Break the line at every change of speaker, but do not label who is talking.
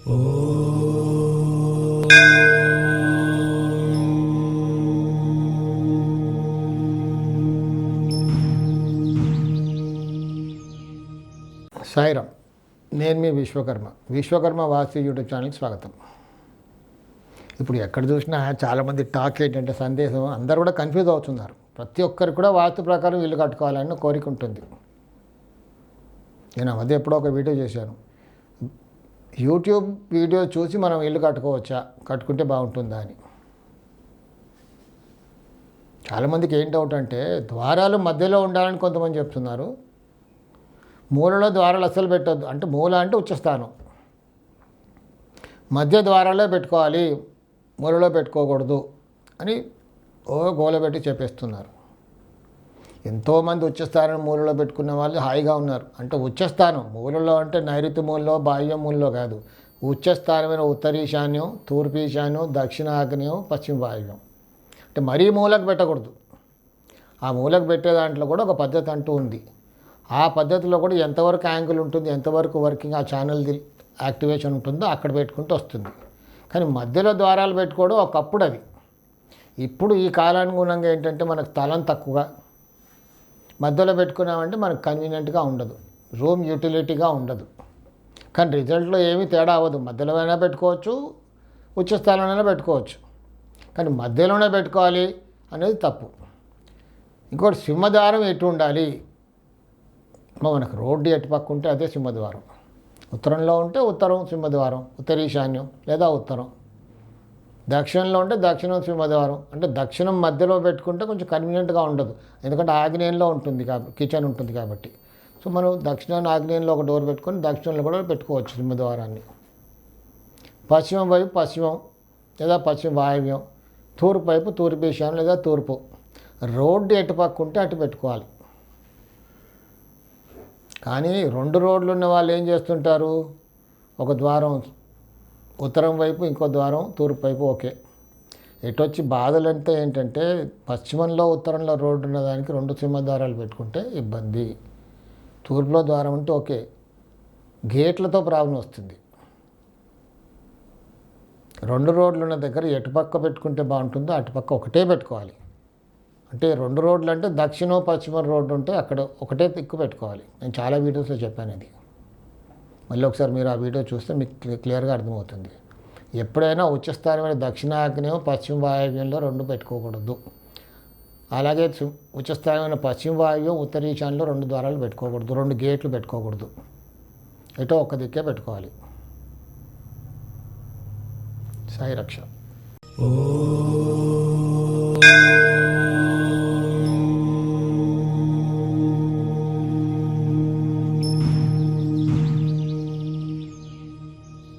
సాయిరామ్. నేను మీ విశ్వకర్మ వాస్తు యూట్యూబ్ ఛానల్కి స్వాగతం. ఇప్పుడు ఎక్కడ చూసినా చాలామంది టాక్ ఏంటంటే సందేశం అందరూ కూడా కన్ఫ్యూజ్ అవుతున్నారు. ప్రతి ఒక్కరికి కూడా వాస్తు ప్రకారం ఇల్లు కట్టుకోవాలని కోరిక ఉంటుంది. నేను మధ్య ఎప్పుడో ఒక వీడియో చేశాను. యూట్యూబ్ వీడియో చూసి మనం ఇల్లు కట్టుకోవచ్చా, కట్టుకుంటే బాగుంటుందా అని. చాలామందికి ఏం డౌట్ అంటే ద్వారాలు మధ్యలో ఉండాలని కొంతమంది చెప్తున్నారు. మూలలో ద్వారాలు అస్సలు పెట్టొద్దు అంటే మూల అంటే ఉచ్చస్థానం, మధ్య ద్వారాలే పెట్టుకోవాలి, మూలలో పెట్టుకోకూడదు అని గోల పెట్టి చెప్పేస్తున్నారు. ఎంతోమంది ఉచ్చస్థానం మూలలో పెట్టుకున్న వాళ్ళు హాయిగా ఉన్నారు. అంటే ఉచ్చస్థానం మూలలో అంటే నైరుతి మూలలో బాహ్య మూలలో కాదు, ఉచ్చస్థానమైన ఉత్తర ఈశాన్యం, తూర్పు ఈశాన్యం, దక్షిణ ఆగ్నేయం, పశ్చిమ వాయువ్యం. అంటే మరీ మూలకు పెట్టకూడదు. ఆ మూలకు పెట్టే దాంట్లో కూడా ఒక పద్ధతి అంటూ ఉంది. ఆ పద్ధతిలో కూడా ఎంతవరకు యాంగిల్ ఉంటుంది, ఎంతవరకు వర్కింగ్ ఆ ఛానల్ది యాక్టివేషన్ ఉంటుందో అక్కడ పెట్టుకుంటూ వస్తుంది. కానీ మధ్యలో ద్వారాలు పెట్టుకోవడం ఒకప్పుడు అది. ఇప్పుడు ఈ కాలానుగుణంగా ఏంటంటే మనకు స్థలం తక్కువగా, మధ్యలో పెట్టుకున్నామంటే మనకు కన్వీనియంట్గా ఉండదు, రూమ్ యూటిలిటీగా ఉండదు. కానీ రిజల్ట్లో ఏమీ తేడా అవ్వదు. మధ్యలో అయినా పెట్టుకోవచ్చు, ఉచ్చ స్థలంలోనే పెట్టుకోవచ్చు. కానీ మధ్యలోనే పెట్టుకోవాలి అనేది తప్పు. ఇంకోటి సింహద్వారం ఎటు ఉండాలి, మనకు రోడ్డు ఎటుపక్క ఉంటే అదే సింహద్వారం. ఉత్తరంలో ఉంటే ఉత్తరం సింహద్వారం, ఉత్తర ఈశాన్యం లేదా ఉత్తరం. దక్షిణంలో ఉంటే దక్షిణం సింహద్వారం. అంటే దక్షిణం మధ్యలో పెట్టుకుంటే కొంచెం కన్వీనియంట్గా ఉండదు, ఎందుకంటే ఆగ్నేయంలో ఉంటుంది కాబట్టి, కిచెన్ ఉంటుంది కాబట్టి. సో మనం దక్షిణాన్ని ఆగ్నేయంలో ఒక డోర్ పెట్టుకొని దక్షిణంలో కూడా పెట్టుకోవచ్చు సింహద్వారాన్ని. పశ్చిమం వైపు పశ్చిమం లేదా పశ్చిమ వాయువ్యం, తూర్పు వైపు తూర్పు ఈశాన్యం లేదా తూర్పు. రోడ్డు ఎటుపక్క ఉంటే అటు పెట్టుకోవాలి. కానీ రెండు రోడ్లు ఉన్న వాళ్ళు ఏం చేస్తుంటారు, ఒక ద్వారం ఉత్తరం వైపు, ఇంకో ద్వారం తూర్పు వైపు. ఓకే, ఎటొచ్చి బాధలంటే ఏంటంటే పశ్చిమంలో ఉత్తరంలో రోడ్డు ఉన్నదానికి రెండు సింహద్వారాలు పెట్టుకుంటే ఇబ్బంది. తూర్పులో ద్వారం ఉంటే ఓకే, గేట్లతో ప్రాబ్లం వస్తుంది. రెండు రోడ్లు ఉన్న దగ్గర ఎటుపక్క పెట్టుకుంటే బాగుంటుందో అటుపక్క ఒకటే పెట్టుకోవాలి. అంటే రెండు రోడ్లు అంటే దక్షిణం పశ్చిమ రోడ్డు ఉంటే అక్కడ ఒకటే దిక్కు పెట్టుకోవాలి. నేను చాలా వీడియోస్లో చెప్పాను ఇది. మళ్ళీ ఒకసారి మీరు ఆ వీడియో చూస్తే మీకు క్లియర్గా అర్థమవుతుంది. ఎప్పుడైనా ఉచ్చస్థానమైన దక్షిణాగ్నేయం పశ్చిమ వాయువ్యంలో రెండు పెట్టుకోకూడదు. అలాగే ఉచ్చస్థానమైన పశ్చిమ వాయువ్యం ఉత్తర ఈశాన్యంలో రెండు ద్వారాలు పెట్టుకోకూడదు, రెండు గేట్లు పెట్టుకోకూడదు. ఎటో ఒక్క దిక్కే పెట్టుకోవాలి. సాయి రక్ష.